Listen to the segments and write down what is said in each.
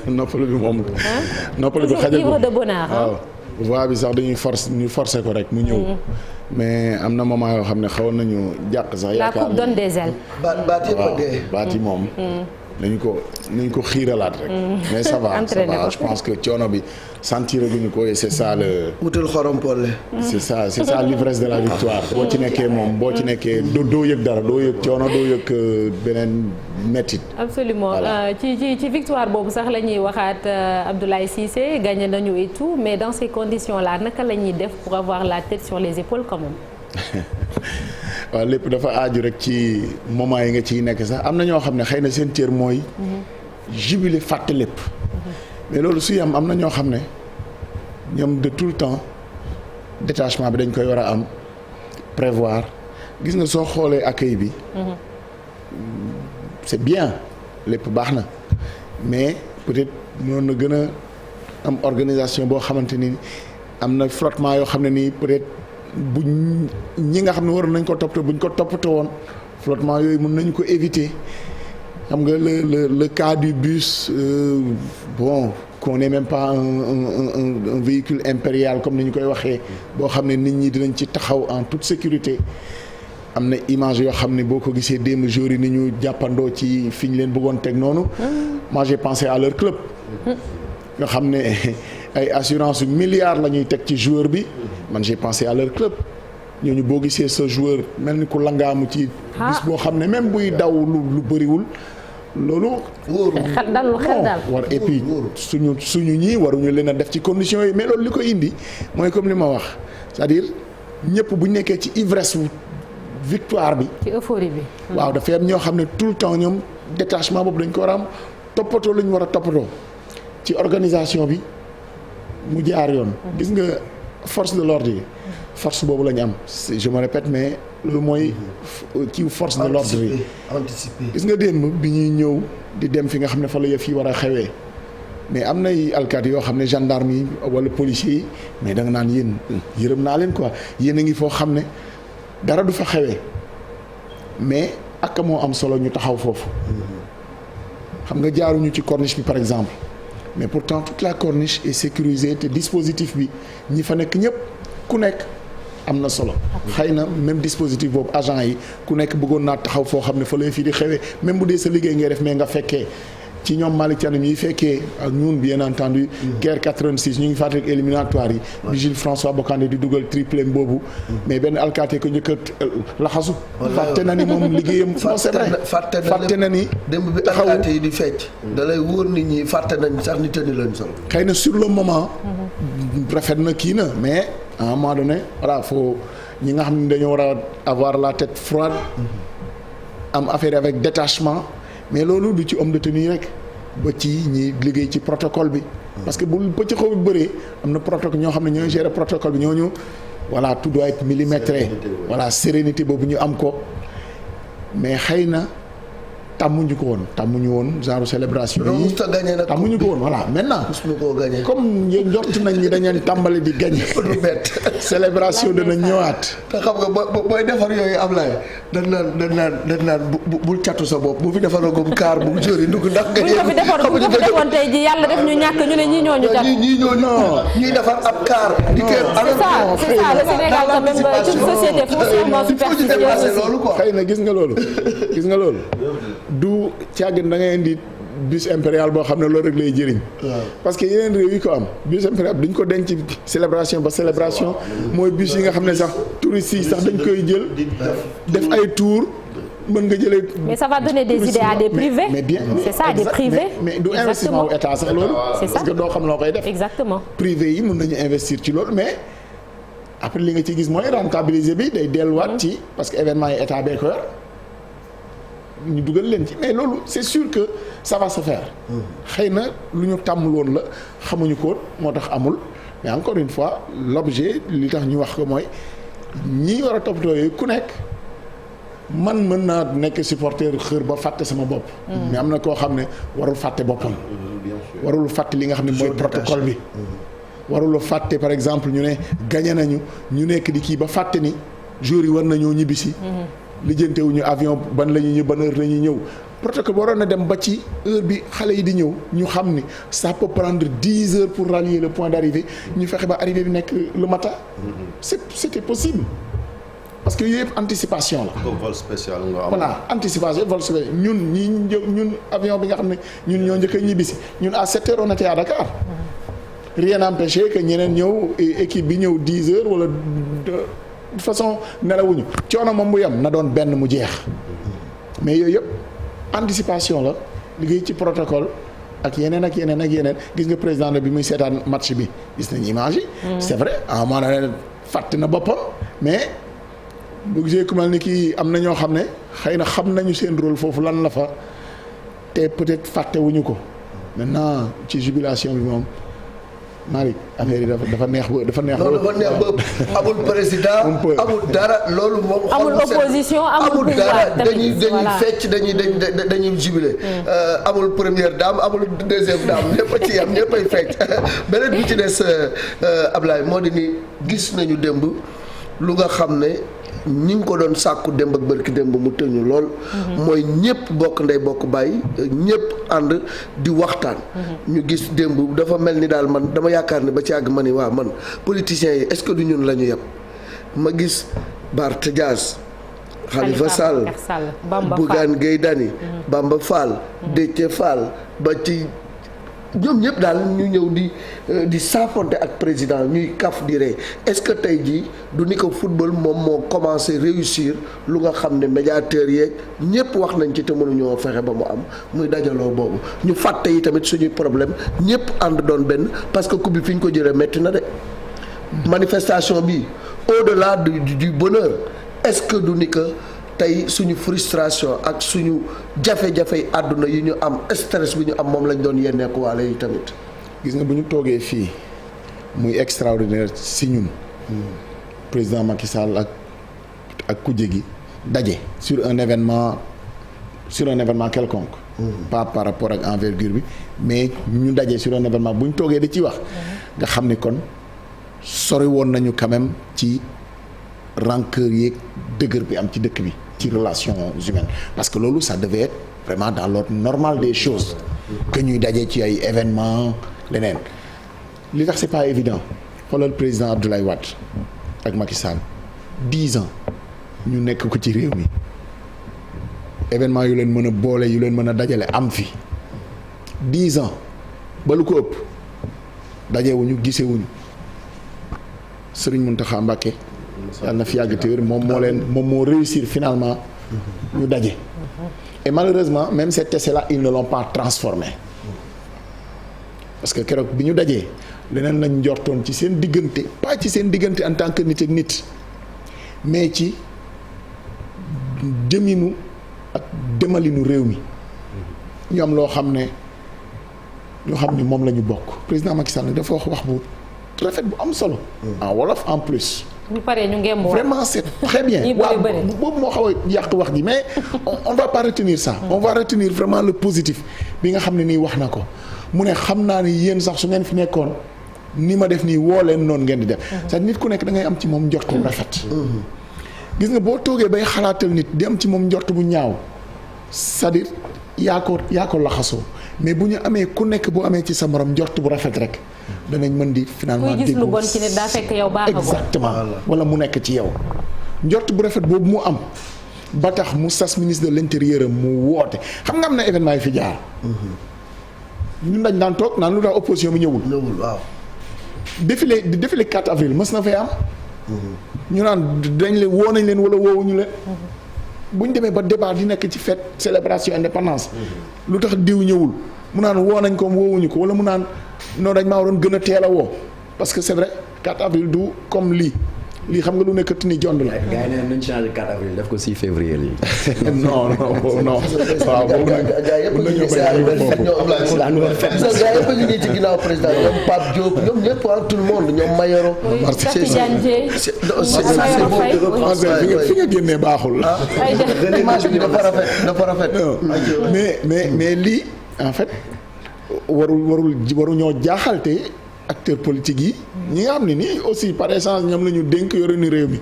noppalu bi moom. noppalu bi xajagul toujours ivre de bonheur. waaw voix bi sax dañuy forcer ko rek mu ñëw. mais am na moment yoo xam ne xawoon nañu jàq sax. la coupe donne des ailes. baat yi moom. nañu ko xiiralaat rek. mais ça va je pense que coono bi sentir guñu ko et c'est ça le. wutal xorom polle. c'est ça l'ivresse de la victoire. boo ci nekkee doo yëg dara doo yëg coono doo yëg beneen mettit. absolument ci victoire boobu sax la ñuy waxaat Abdoulaye Cissé gagné nañu et tout mais dans ces conditions là naka la ñuy def pour avoir la tête sur les épaules quand même. waaw lépp dafa aaju rek ci moment yi nga ciy nekk sax am na ñoo xam ne xëy na seen cër mooy. jubilé fàtte lépp. mais loolu su am na ñoo xam ne ñoom de tout le temps détachement bi dañ koy war a am prévoir gis nga soo xoolee accueil bi. c'est bien lépp baax na mais peut-être mënoon na gën a am organisation boo xamante ni am na flottement yoo xam ne nii peut-être. ñi nga xam ne waroon nañ ko toppatoo buñ ko toppatoo woon flottement yooyu mën nañu ko éviter xam nga le cas du bus bon qu'on n'est même pas un véhicule impérial comme ni ñu koy waxee boo xam ne nit ñi dinañ ci taxaw en toute sécurité am na image yoo xam ne boo ko gisee démb jour yi ni ñu jàppandoo ci fi ñu leen bëggoon teg noonu moi j'ai pensé à leur club nga xam ne ay assurance milliards la ñuy teg ci joueur bi man j'ai pensé à leur club ñooñu boo gisee sa joueur mel ni ku langaamu ci bis boo xam ne même buy daw lu bëriwul loolu xel dal war et puis suñu ñii waruñu leen a def ci conditions yi mais loolu li ko indi mooy comme li ma wax c'est-à-dire ñëpp bu nekkee ci ivresse wu victoire bi ci euphorie bi waaw dafay am ñoo xam ne tout le temps ñoom détachement boobu dañ ko war a am toppatoo lu ñu war a toppatoo ci organisation bi mu jaar yoon gis nga force de l'ordre yi force boobu la ñu am je me répète mais loolu mooy ci force de l'ordre yi gis nga démb bi ñuy ñëw di dem fi nga xam ne fa la yëf yi war a xewee mais am nay alkaati yoo xam ne gendarme yi wala policiers yi mais da nga naan yéen yërëm naa leen quoi yéen a ngi foo xam ne dara du fa xewee mais ak moo am solo ñu taxaw foofu xam nga jaaruñu ci corniche bi par exemple mais pourtant toute la corniche est sécurisée te dispositif bi ñi fa nekk ñëpp ku nekk am na solo xëy na même dispositif boobu agent yi ku nekk bëggoon naa taxaw foo xam ne fa lay fii di xewee même bu dee sa liggéey ngay def mais nga fekkee ci ñoom Malick Thiandoum yi fekkee ak ñun bien entendu guerre 86 ñu ngi fàttali ak éliminatoire yi bi Jules François Bocandé di dugal triplé boobu mais benn alkaate ko njëkk a laxasu fàtte na ni moom liggéeyam fàtte na ni démb bi alkaate yi di fecc da lay wóor nit ñi fàtte nañ sax ni tëni lañ sol xëy na sur le moment rafet na kii na mais à un moment donné voilà faut ñi nga xam ne dañoo war a avoir la tête froide am affaire avec détachement mais loolu du ci homme de tenue rek ba ci ñi liggéey ci protocole bi parce que bu pëcc xaw bi bëree am na protocole ñoo xam ne ñooy gérer protocole bi ñooñu voilà tout doit être millimétré voilà sérénité boobu ñu am ko mais xëy na tàmmuñu ko woon genre célébration yi tàmmuñu ko woon voilà maintenant comme njort nañ ni dañ leen tàmbali di gagné célébration dana ñëwaat te xam nga booy defar yooyu Ablaye dañ naan bul catu sa bopp bu fi defaragum kaar bu jóori ndugg ndax nga bu ko fi defoon tey ji yàlla def ñu ñàkk ñu ne ñii ñooñu cat ñuy defar ab kaar di kër c'est ça le Sénégal quand même une société foncièrement superstitieuse loolu quoi xëy na gis nga loolu du càggin da ngay indi bus impérial boo xam ne loolu rek lay jëriñ parce que yeneen réew yi ko am bus impérial duñ ko denc célébration ba célébration mooy bus yi nga xam ne sax touristes yi sax dañ koy jël def ay tour mën nga jëlee. mais ça va donner des idées à des privés. mais bien c'est ça des privés. mais du investissement wu état sax loolu. c'est ça parce que doo xam loo koy def. exactement privé yi mën nañu investir ci loolu mais après li nga ci gis mooy rentabiliser bi day delluwaat ci parce que événement yi état bee ko yor ñu dugal leen ci mais loolu c'est sûr que ça va se faire. xëy na lu ñu tàmmul woon la xamuñu ko moo tax amul mais encore une fois l'objet li tax ñu wax ko mooy ñi war a toppatoo yooyu ku nekk man mën naa nekk supporter xër ba fàtte sama bopp. mais am na koo xam ne warul fàtte boppam. warul fàtte li nga xam ne mooy protocole bi. warul fàtte par exemple ñu ne gagné nañu ñu nekk di kii ba fàtte ni jour yi war nañoo ñibbisi. lijjantewuñu avion ban la ñuy ñëw ban heure la ñuy ñëw protocole waroon na dem ba ci heure bi xale yi di ñëw ñu xam ni ça peut prendre 10 heures pour rallier le point d'arrivée ñu fexe ba arrivée bi nekk le matin. C'était possible parce que yooyu yëpp anticipation la. comme vol spécial nga am. voilà anticipation vol spécial ñun avion bi nga xam ne ñun ñoo njëkk a ñibbisi ñun à 7 heures on était à Dakar. Rien n'empêchait que ñeneen ñëw équipe bi ñëw 10 heures wala de façon nelawuñu coono moom bu yem na doon benn mu jeex mais yooyu yëpp anticipation la liggéey ci protocole ak yeneen ak yeneen ak yeneen gis nga président bi muy seetaan match bi gis nañu image yi. C'est vrai à un moment donné fàtte na boppam mais bu gisee ku mel ni kii am na ñoo xam ne xëy na xam nañu seen rôle foofu lan la fa te peut-être fàttewuñu ko maintenant ci jubilation bi moom. Malick affaire yi dafa neex ba dafa neex. loolu dafa neex ba amul président amul dara loolu moom. amul opposition amul dara dañuy fecc dañuy jubilé. amul première dame amul deuxième dame ñëpp a ci yam ñëpp ay fecc beneen bi ci des Ablaye moo di ni gis nañu démb lu nga xam ne ñi ngi ko doon sàkku démb ak bërki démb mu tëñu lool. mooy ñëpp bokk ndey bokk bàyyi ñëpp ànd di waxtaan. ñu gis démb dafa mel ni daal man dama yaakaar ne ba ci àgg ma ni waa man politiciens yi est-ce que du ñun la ñu yem ma gis Barth Dias Khalifa Sall Bougane Gueye Dany Bamba Fall Déthié Fall ba ci ñoom ñëpp daal ñu ñëw di saafonte ak président ñuy kaf di ree est-ce que tey jii du ni ko football moom moo commencé réussir lu nga xam ne médiateurs yeeg ñëpp wax nañ ci te mënuñoo fexe ba mu am muy dajaloo boobu ñu fàtte yi tamit suñuy problème ñëpp ànd doon benn parce que coupe bi fi ñu ko jëlee métti na de manifestation bi au-delà du bonheur est-ce que du ni que tey suñu frustration ak suñu jafe-jafe àdduna yi ñu am stress bi ñu am moom lañ doon yenneeku waale yi tamit. gis nga bu ñu toogee fii muy extraordinaire si ñun. président Macky Sall ak kujje gi daje sur un événement quelconque. pas par rapport ak envergure bi mais ñu daje sur un événement bu ñu toogee di ci wax. nga xam ni kon sori woon nañu quand même ci rancœur yeeg dëgër bi am ci dëkk bi. ci relations humaines parce que loolu ça devait être vraiment dans l'ordre normal des choses que ñuy daje ci ay événements leneen li tax c'est pas évident xoolal président Abdoulaye Wade ak Macky Sall 10 ans ñu nekk ko ci réew mi événement yu leen mën a boole yu leen mën a dajale am fi 10 ans ba lu ko ëpp dajewuñu gisewuñu Serigne Mountakha Mbacké yàlla na fi yàgg te wér moom moo réussir finalement ñu daje et malheureusement même cet essai-là ils ne l'ont pas transformé parce que keroog bi ñu dajee leneen lañ njortoon ci seen diggante pas ci seen diggante en tant que nit ak nit mais ci jëminu ak demalinu réew mi ñu am loo xam ne moom la ñu bokk président Macky Sall dafa wax bu rafet bu am solo en wolof en plus bu paree ñu ngemb vraiment c'est très bien waaw boobu moo xaw a yàq wax ji mais on va pas retenir ça on va retenir vraiment le positif bi nga xam ne nii wax na ko mu ne xam naa ni yéen sax su ngeen fi nekkoon ni ma def nii woo leen noonu ngeen di def c'est nit ku nekk da ngay am ci moom njort bu rafet gis nga boo toogee bay xalaatal nit di am ci moom njort bu ñaaw c'est-à-dire yaa ko laxasoo mais bu ñu amee ku nekk boo amee ci sa morom njort bu rafet rek danañ mën di finalement kuy gis lu bon ci nit daa fekk yow baaxagoo exactement wala mu nekk ci yow njort bu rafet boobu mu am ba tax mu sas ministre de l'intérieur am mu woote xam nga am na événement yi fi jaar ñun dañ daan toog naan lu tax opposition bi ñëwul waaw défilé 4 avril mës na fay am ñu naan dañ leen woo nañ leen wala woowuñu leen bu ñu demee ba débat di nekk ci fête célébration indépendance lu tax diw ñëwul mu naan woo nañ ko woowuñu ko wala mu naan non dañ maa waroon gën a teel a woo parce que c'est vrai 4 avril du comme lii xam nga lu nekk ni jond la. gars yi nañ changé 4 avril def ko 6 février lii. non waaw boobu nag. gaa yëpp ñu ngi gaa yëpp ñu ngi ci ginnaaw président ñoom Pape Diop ñoom ñëpp tout le monde ñoom Mayoro. fi nga génnee baaxul. image bi dafa rafet. mais lii en fait waru ñoo jaaxalte acteurs politiques yi ñi nga xam ne nii aussi par essence ñoom la ñu dénk yore ni réew mi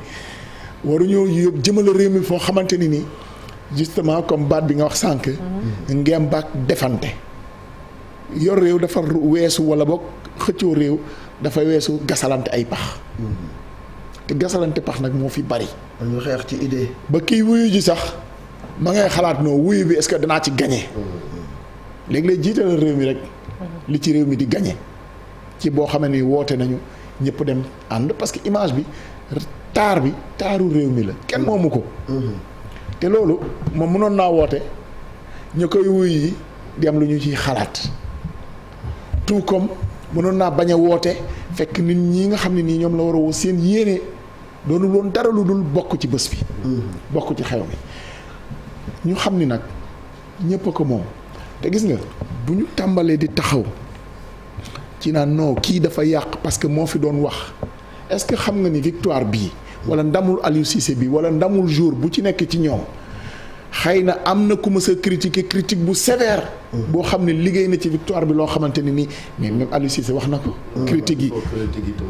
waruñoo yóbbu jëmale réew mi foo xamante ni nii justement comme baat bi nga wax sànq. ngeem baak defante. yor réew dafa weesu wala boog xëccoo réew dafa weesu gasalante ay pax. te gasalante pax nag moo fi bari. dañu xeex ci idée. ba kii wuyu ji sax ma ngay xalaat noo wuyu bi est-ce que danaa ci gagné. léegi-léeg jiital réew mi rek. li ci réew mi di gagné. ci boo xamee ni woote nañu ñëpp dem ànd parce que image bi taaru réew mi la kenn moomu ko. te loolu moom mënoon naa woote ñu koy wuyu yi di am lu ñu ciy xalaat tout comme mënoon naa bañ a woote fekk nit ñi nga xam ne nii ñoom la war a woo seen yéene doonu loon dara lu dul bokk ci bés bi. bokk ci xew mi ñu xam ni nag ñëpp a ko moom te gis nga bu ñu tàmbalee di taxaw ci naan non kii dafa yàq parce que moo fi doon wax est-ce que xam nga ni victoire bii wala ndamul Aliou Cissé bi wala ndamul jour bu ci nekk ci ñoom xëy na am na ku ma sa critiquer critique bu sévère. boo xam ne liggéey na ci victoire bi loo xamante ne nii mais même Aliou Cissé wax na ko. critique yi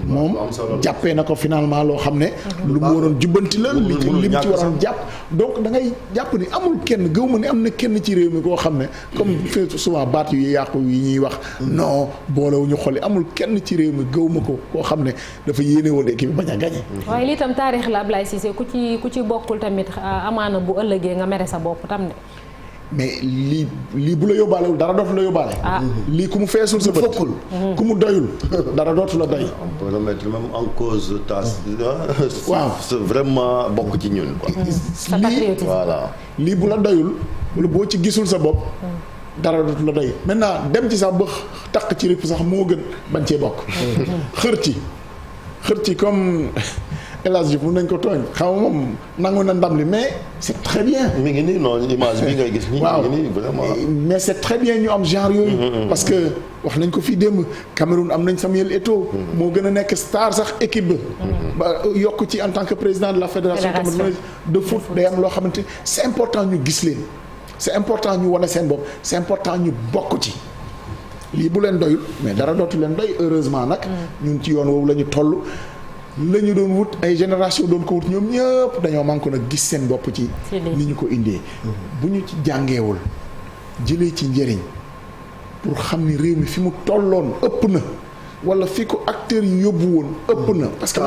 moom jàppee na ko finalement loo xam ne. lu mu waroon jubbanti la. li mu ci waroon jàpp. donc da ngay jàpp ni amul kenn gëw ma ni am na kenn ci réew mi koo xam ne comme fait souvent baat yu yàqu yi ñuy wax. non boolewuñu xol amul kenn ci réew mi gëw ma ko koo xam ne dafa yéene woon équipe bi bañ a gagné. waaye lii tam taarix la Ablaye Cissé ku ci bokkul tamit amaana bu ëllëgee nga mere sa bopp tam de. mais lii bu la yóbbaalewul dara dootu la yóbbaale. lii ku mu feesul sa bët. ku mu doyul dara dootu la doy. on peut remettre même en cause waaw c'est vraiment bokk ci ñun quoi. sa patriotisme voilà. lii bu la doyul wala boo ci gisul sa bopp. dara dootu la doy maintenant dem ci sax ba takk ci ripp sax moo gën bañ cee bokk. xër ci comme. El Hadj Diouf mun nañ ko tooñ xam nga moom nangu na ndam li mais c'est très bien. mi ngi nii non image bi ngay gis nii. waaw mi ngi nii vraiment. mais c'est très bien ñu am genre yooyu. parce que wax nañ ko fii démb Cameroun am nañ Samuel Eto'o. moo gën a nekk star sax équipe ba yokk ci en tant que président de la fédération camerounaise de foot day am loo xamante c'est important ñu gis leen. c'est important ñu wane seen bopp c'est important ñu bokk ci. lii bu leen doyul mais dara dootu leen doy heureusement nag. ñun ci yoon woowu la ñu toll. la ñu doon wut ay génération doon ko wut ñoom ñëpp dañoo manqué nag gis seen bopp ci ni ñu ko indee bu ñu ci jàngeewul jëlee ci njëriñ pour xam ni réew mi fi mu tolloon ëpp na wala fi ko acteurs yi yóbbu woon ëpp na parce que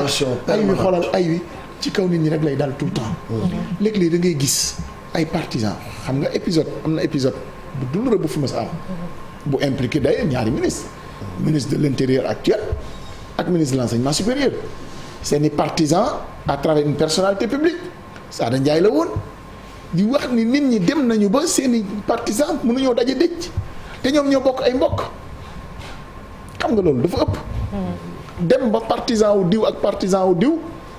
ay wi xoolal ay wi ci kaw nit ñi rek lay dal tout le temps léeg-léeg da ngay gis ay partisans xam nga am na épisode bu douloureux bu fi mas am bu impliqué d'ailleurs ñaari ministre de l'intérieur actuel ak ministre de l'enseignement supérieur seeni partisans à travers une personnalité publique Sada Ndiaye la woon di wax ni nit ñi dem nañu ba seeni partisans mënuñoo daje dëj te ñoom ñoo bokk ay mbokk xam nga loolu dafa ëpp. dem ba partisan wu diw ak partisan wu diw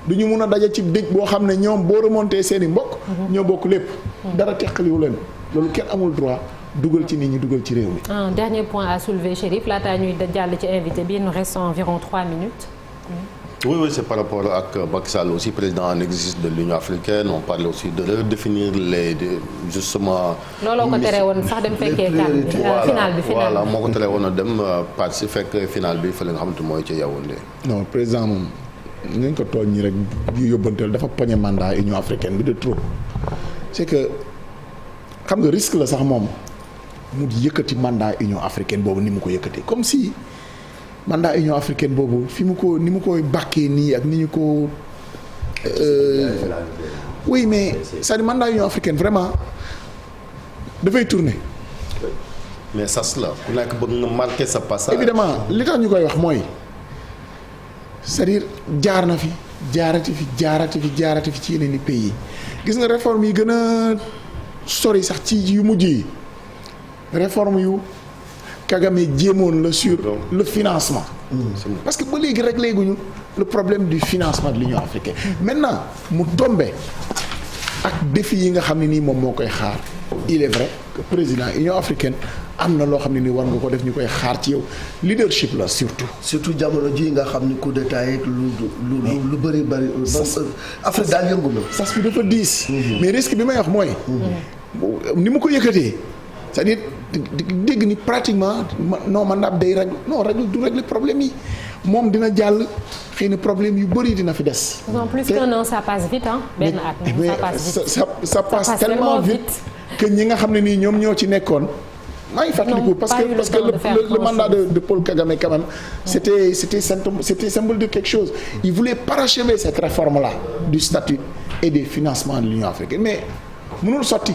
du ñu mun a daje ci dëj boo xam ne ñoom boo remonté seeni mbokk. ñoo bokk lépp. dara teqaliwu leen loolu kenn amul droit dugal ci nit ñi dugal ci réew mi. un dernier point à soulever Chérif laataa ñuy jàll ci invité bi il nous reste environ 3 minutes. Oui, c'est par rapport ak Macky Sall aussi président en exercice de l'Union africaine on parle aussi de redéfinir justement. looloo ko tere woon sax dem fekkee final bi voilà moo ko tere woon a dem participer fekk final bi fa la nga xamante mooy ci Yaoundé. non président moom nañ ko tooñ ñi rek yu yóbbanteel dafa poñe mandat Union africaine bi de trop c'est que xam nga risque la sax moom mu yëkkati mandat Union africaine boobu ni mu ko yëkkatee comme si. mandat Union africaine boobu ni mu koy bàkkee nii ak ni ñu ko oui mais c'est-à-dire mandat Union africaine vraiment dafay tourner. mais sas la ku nekk bëgg nga marquer sa passage. évidemment li tax ñu koy wax mooy c'est-à-dire jaar na fi jaarati fi ci yeneen i pays gis nga réforme yi gën a sori sax ci yu mujj yi réforme yu. Kagame jéemoon la sur le financement. Parce que ba léegi rek léeguñu le problème du financement de l'Union africaine. Maintenant mu tombé ak défi yi nga xam ne nii moom moo koy xaar. Il est vrai que président Union africaine am na loo xam ne nii war nga ko def ñu koy xaar ci yow leadership la surtout jamono ji nga xam ni coup d'état yeeg lu bëri. Afrique daal yëngu na. sas bi dafa diis. mais risque bi may wax mooy. ni mu ko yëkkatee. c'est-à-dire dégg ni pratiquement non mandat day régler non du régler problème yi moom dina jàll xëy na problème yu bëri dina fi des. en plus qu'un an ça passe vite hein. benn at ça passe vite. ça passe tellement vite que ñi nga xam ne nii ñoom ñoo ci nekkoon. maa ngi fàttaliku parce que le mandat de Paul Kagame quand même c'était symbole de quelque chose. Il voulait parachever cette réforme là du statut et des financements de l'Union africaine mais mënul sotti.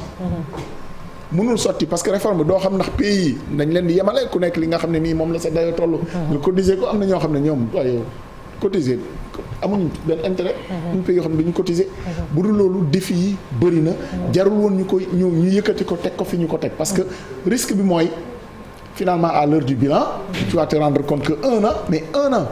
mënul sotti parce que réforme doo xam ndax pays yi dañ leen di yemale ku nekk li nga xam ne nii moom la sa dayoo toll. nga cotiser ko am na ñoo xam ne ñoom waaye cotiser amuñu benn intérêt. ñu pays yoo xam ne dañu cotiser. bu dul loolu défi yi bëri na. jarul woon ñu yëkkati ko teg ko fi ñu ko teg parce que risque bi mooy finalement à l'heure du bilan. tu vas te rendre compte que un an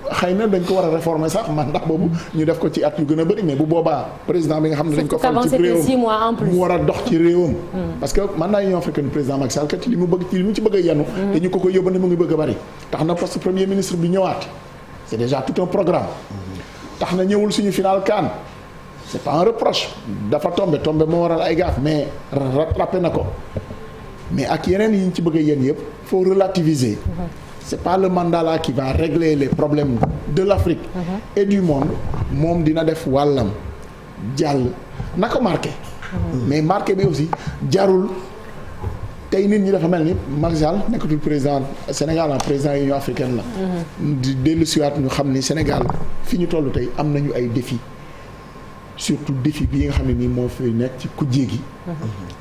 xëy na dañ ko war a réformer sax mandat boobu ñu def ko ci at yu gën a bëri mais bu boobaa président bi nga xam ne dañ ko fal ci réewam mu war a dox ci réewam. parce que mandat Union africaine président Macky Sall kat li mu ci bëgg a yanu. dañu ko yóbbante mu ngi bëgg a bëri. tax na poste premier ministre bi ñëwaat c'est déjà tout un programme. tax na ñëwul suñu final CAN c'est pas un reproche dafa tombé moo waral ay gaaf mais rattrapé na ko mais ak yeneen yi ñu ci bëgg a yéen yëpp faut relativiser. c'est pas le mandat là qui va régler les problèmes de l'Afrique et du monde moom dina def wàllam jàll na ko marqué mais marqué bi aussi jarul tey nit ñi dafa mel ni Macky Sall nekkatul président Sénégal président Union africaine la di dellu siwaat ñu xam ni Sénégal fi ñu toll tey am nañu ay défis surtout défi bi nga xam ne nii moo fi nekk ci kujje gi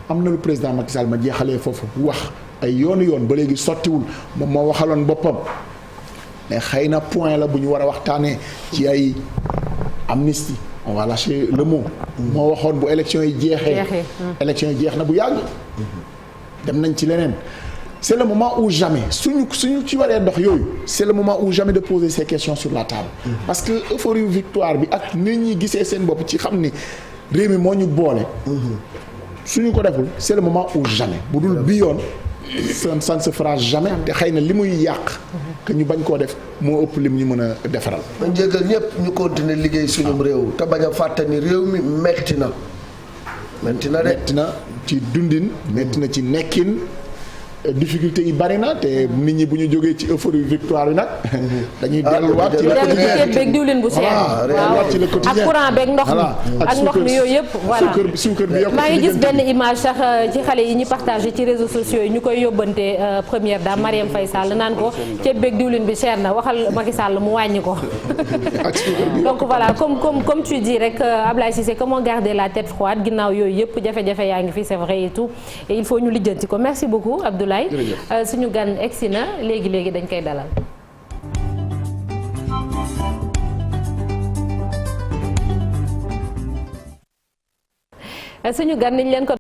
am na lu président Macky Sall ma jeexalee foofu wax ay yoon ba léegi sottiwul moom moo waxaloon boppam mais xëy na point la bu ñu war a waxtaanee ci ay amnistie on va lâcher le mot. moo waxoon bu élection yi jeexee. élection yi jeex na bu yàgg. dem nañ ci leneen c'est le moment ou jamais suñu ci waree dox yooyu c'est le moment ou jamais de poser ces questions sur la table. parce que euphorie victoire bi ak nit ñi gisee seen bopp ci xam ni réew mi moo ñu boole. suñu ko deful c'est le moment ou jamais bu dul bi yoon. ça ne se fera jamais te xëy na li muy yàq que ñu bañ koo def moo ëpp lim ñu mën a defaral. ma njëgal ñëpp ñu continuer liggéey suñum réew te bañ a fàtte ni réew mi metti na ci dundin metti na ci nekkin difficulté yi bari na te nit ñi bu ñu jógee ci euphorie victoire bi nag dañuy delluwaat ci le quotidien beeg diwlin bu cher waaw ci le quotidien ak courant beeg ndox mi ak ndox mi yooyu yëpp voilà suukar bi yokk maa ngi gis benn image sax ci xale yi ñu partagé ci réseaux sociaux yi ñu koy yóbbante première dame Marième Faye Sall naan ko ceeb beeg diwlin bi cher na waxal Macky Sall mu wàññi ko donc voilà comme tu dis rek Ablaye Cissé comment garder la tête froide ginnaaw yooyu yëpp jafe-jafe yaa ngi fi c'est vrai et tout et il faut ñu lijjanti ko merci beaucoup Abdoulaye suñu gan egsi na léegi dañ koy dalal. suñu gan niñ leen ko